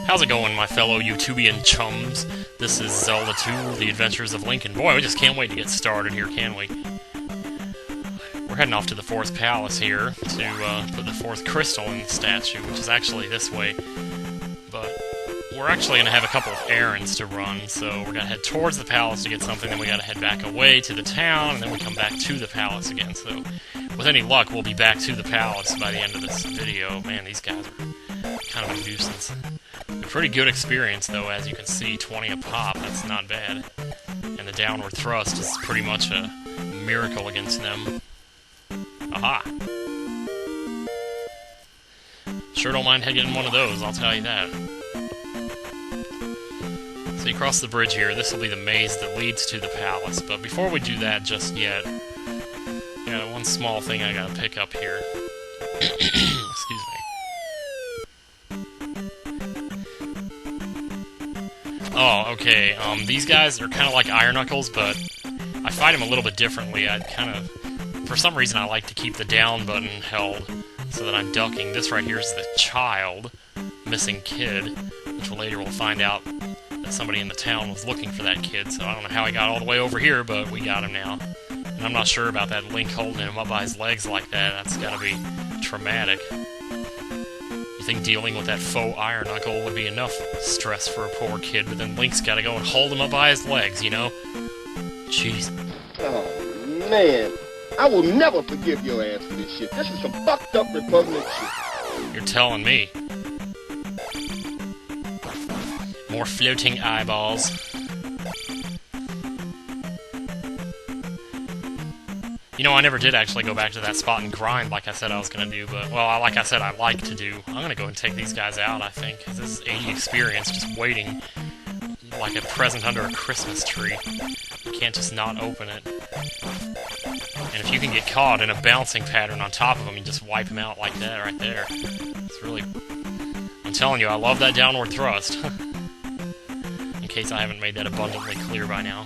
How's it going, my fellow YouTubian chums? This is Zelda 2, The Adventures of Link, and boy, we just can't wait to get started here, can we? We're heading off to the 4th palace here to put the 4th crystal in the statue, which is actually this way. But we're actually going to have a couple of errands to run, so we're going to head towards the palace to get something, then we got to head back away to the town, and then we come back to the palace again. So, with any luck, we'll be back to the palace by the end of this video. Man, these guys are kind of a nuisance. A pretty good experience, though, as you can see, 20 a pop, that's not bad. And the downward thrust is pretty much a miracle against them. Aha! Sure don't mind getting one of those, I'll tell you that. So you cross the bridge here, this will be the maze that leads to the palace, but before we do that just yet, got one small thing I gotta pick up here. Excuse me. Oh, okay, these guys are kind of like Iron Knuckles, but I fight them a little bit differently. For some reason I like to keep the down button held so that I'm ducking. This right here is the child, missing kid, which later we'll find out that somebody in the town was looking for that kid, so I don't know how he got all the way over here, but we got him now. And I'm not sure about that Link holding him up by his legs like that. That's gotta be traumatic. You think dealing with that faux Iron Knuckle would be enough stress for a poor kid, but then Link's gotta go and hold him up by his legs, you know? Jeez. Oh, man. I will never forgive your ass for this shit. This is some fucked up repugnant shit. You're telling me. More floating eyeballs. You know, I never did actually go back to that spot and grind like I said I was going to do, but, well, like I said, I like to do. I'm going to go and take these guys out, I think, because this is 80 experience just waiting like a present under a Christmas tree. You can't just not open it. And if you can get caught in a bouncing pattern on top of them, you just wipe them out like that right there. It's really... I'm telling you, I love that downward thrust. In case I haven't made that abundantly clear by now.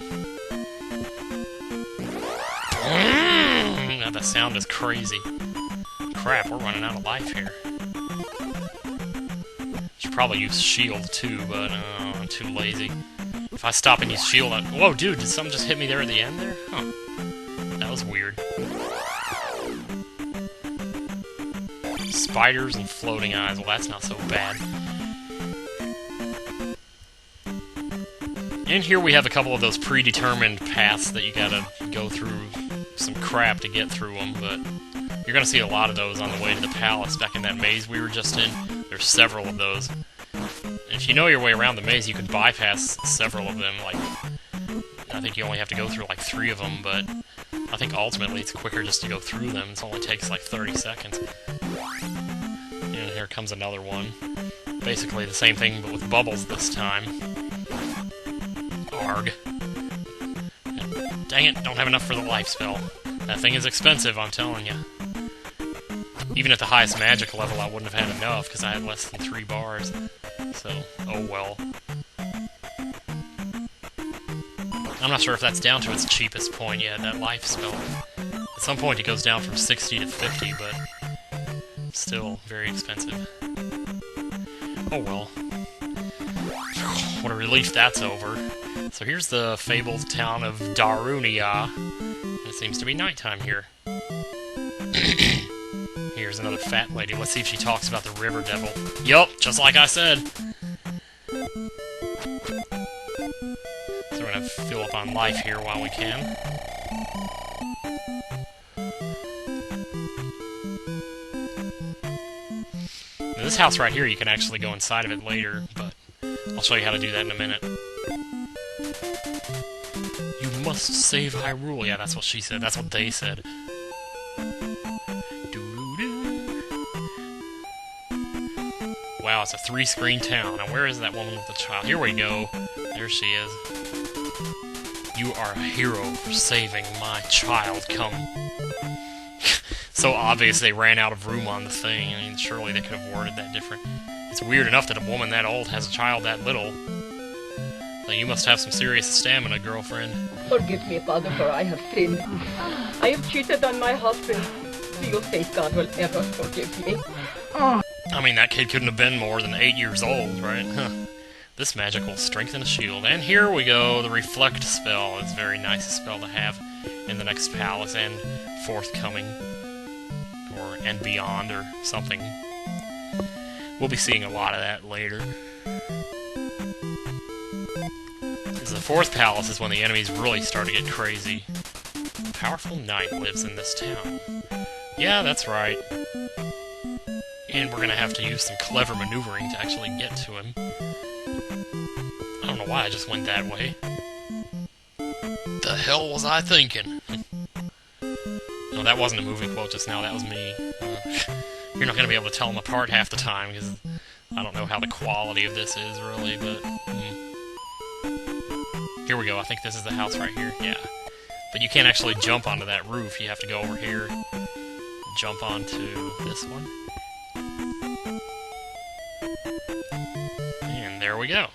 That sound is crazy. Crap, we're running out of life here. Should probably use shield too, but I'm too lazy. If I stop and use shield, whoa, dude, did something just hit me there at the end there? Huh. That was weird. Spiders and floating eyes, well, that's not so bad. And here we have a couple of those predetermined paths that you gotta go through some crap to get through them, but you're gonna see a lot of those on the way to the palace back in that maze we were just in. There's several of those. And if you know your way around the maze, you can bypass several of them. Like, I think you only have to go through like 3 of them, but I think ultimately it's quicker just to go through them. It only takes like 30 seconds. And here comes another one. Basically the same thing, but with bubbles this time. Arg. Dang it, don't have enough for the life spell. That thing is expensive, I'm telling you. Even at the highest magic level, I wouldn't have had enough, because I had less than 3 bars. So, oh well. I'm not sure if that's down to its cheapest point yet, that life spell. At some point it goes down from 60 to 50, but still very expensive. Oh well. What a relief that's over. So here's the fabled town of Rooney. It seems to be nighttime here. Here's another fat lady. Let's see if she talks about the river devil. Yup, just like I said. So we're gonna fill up on life here while we can. Now, this house right here, you can actually go inside of it later, but I'll show you how to do that in a minute. You must save Hyrule. Yeah, that's what she said. That's what they said. Wow, it's a 3-screen town. Now, where is that woman with the child? Here we go. There she is. You are a hero for saving my child. Come. So obvious they ran out of room on the thing. I mean, surely they could have worded that different. It's weird enough that a woman that old has a child that little. Like, you must have some serious stamina, girlfriend. Forgive me, Father, for I have sinned. I have cheated on my husband. Do you think God will ever forgive me? I mean, that kid couldn't have been more than 8 years old, right? Huh. This magic will strengthen a shield. And here we go, the Reflect spell. It's a very nice spell to have in the next palace and forthcoming. And beyond, or something. We'll be seeing a lot of that later. The fourth palace is when the enemies really start to get crazy. A powerful knight lives in this town. Yeah, that's right. And we're gonna have to use some clever maneuvering to actually get to him. I don't know why I just went that way. The hell was I thinking? No, that wasn't a movie quote just now, that was me. You're not gonna be able to tell them apart half the time, because I don't know how the quality of this is, really, but... Here we go, I think this is the house right here, yeah. But you can't actually jump onto that roof, you have to go over here, jump onto this one. And there we go.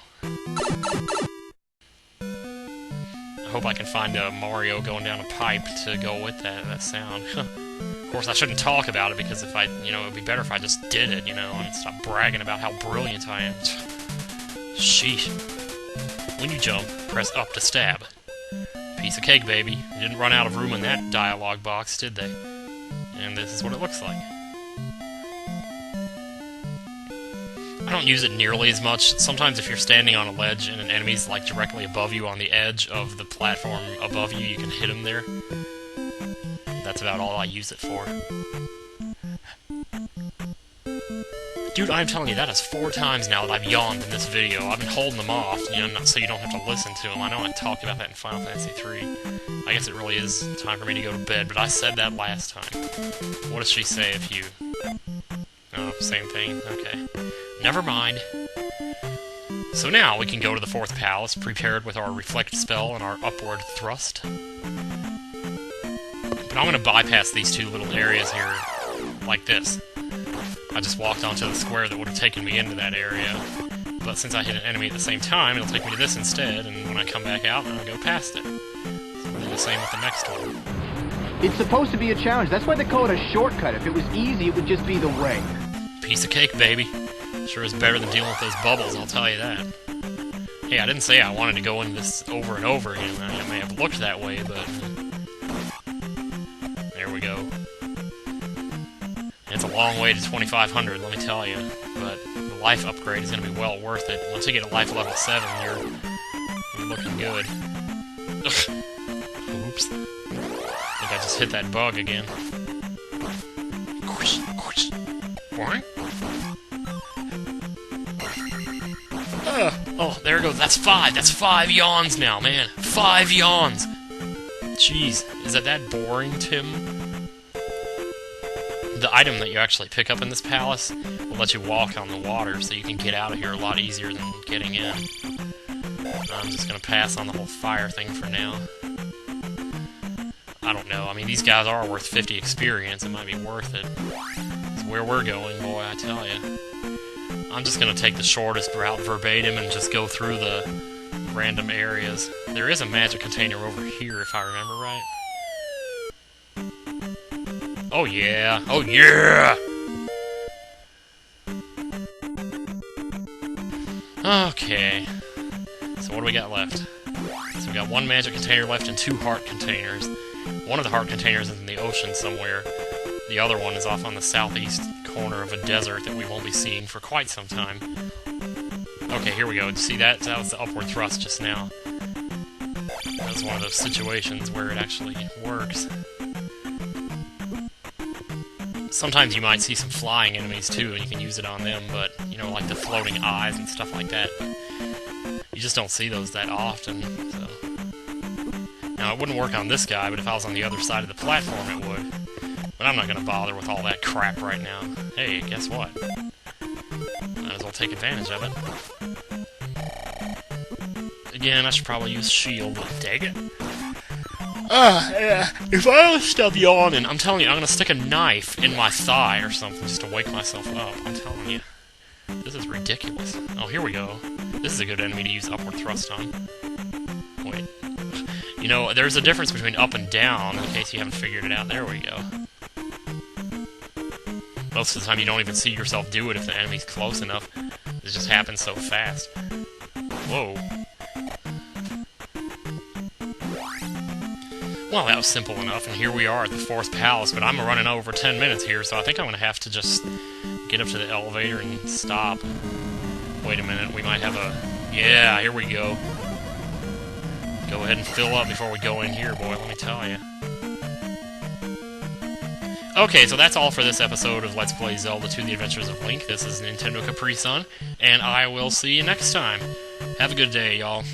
I hope I can find a Mario going down a pipe to go with that sound. Of course, I shouldn't talk about it, because if I, it would be better if I just did it, and stop bragging about how brilliant I am. Sheesh. When you jump, press up to stab. Piece of cake, baby. They didn't run out of room in that dialogue box, did they? And this is what it looks like. I don't use it nearly as much. Sometimes if you're standing on a ledge and an enemy's like directly above you on the edge of the platform above you, you can hit him there. That's about all I use it for. Dude, I'm telling you, that is 4 times now that I've yawned in this video. I've been holding them off, so you don't have to listen to them. I know I talked about that in Final Fantasy III. I guess it really is time for me to go to bed, but I said that last time. What does she say if you... Oh, same thing? Okay. Never mind. So now we can go to the 4th palace, prepared with our Reflect spell and our Upward Thrust. But I'm gonna bypass these 2 little areas here, like this. I just walked onto the square that would have taken me into that area. But since I hit an enemy at the same time, it'll take me to this instead, and when I come back out, I'll go past it. So we'll do the same with the next one. It's supposed to be a challenge. That's why they call it a shortcut. If it was easy, it would just be the way. Piece of cake, baby. Sure is better than dealing with those bubbles, I'll tell you that. Hey, I didn't say I wanted to go into this over and over again. I may have looked that way, but... There we go. It's a long way to 2500, let me tell you. But the life upgrade is going to be well worth it. Once you get a life level 7, you're looking good. Ugh. Oops. I think I just hit that bug again. What? Oh, there it goes. That's 5. That's 5 yawns now, man. 5 yawns. Jeez, is that boring, Tim? The item that you actually pick up in this palace will let you walk on the water, so you can get out of here a lot easier than getting in. I'm just gonna pass on the whole fire thing for now. I don't know. I mean, these guys are worth 50 experience. It might be worth it. It's where we're going, boy, I tell you. I'm just gonna take the shortest route verbatim and just go through the random areas. There is a magic container over here, if I remember right. Oh yeah! Oh yeah! Okay. So what do we got left? So we got 1 magic container left and 2 heart containers. One of the heart containers is in the ocean somewhere. The other one is off on the southeast corner of a desert that we won't be seeing for quite some time. Okay, here we go. See that? That was the upward thrust just now. That was one of those situations where it actually works. Sometimes you might see some flying enemies too, and you can use it on them, but, like the floating eyes and stuff like that. You just don't see those that often, so... Now, it wouldn't work on this guy, but if I was on the other side of the platform, it would. But I'm not gonna bother with all that crap right now. Hey, guess what? Might as well take advantage of it. Again, I should probably use shield, but dang it. If I don't stop yawning, I'm telling you, I'm gonna stick a knife in my thigh or something just to wake myself up. I'm telling you. This is ridiculous. Oh, here we go. This is a good enemy to use upward thrust on. Wait. There's a difference between up and down, in case you haven't figured it out. There we go. Most of the time you don't even see yourself do it if the enemy's close enough. It just happens so fast. Whoa. Well, that was simple enough, and here we are at the 4th palace, but I'm running over 10 minutes here, so I think I'm going to have to just get up to the elevator and stop. Wait a minute, we might have a... Yeah, here we go. Go ahead and fill up before we go in here, boy, let me tell you. Okay, so that's all for this episode of Let's Play Zelda 2: The Adventures of Link. This is Nintendo Capri Sun, and I will see you next time. Have a good day, y'all.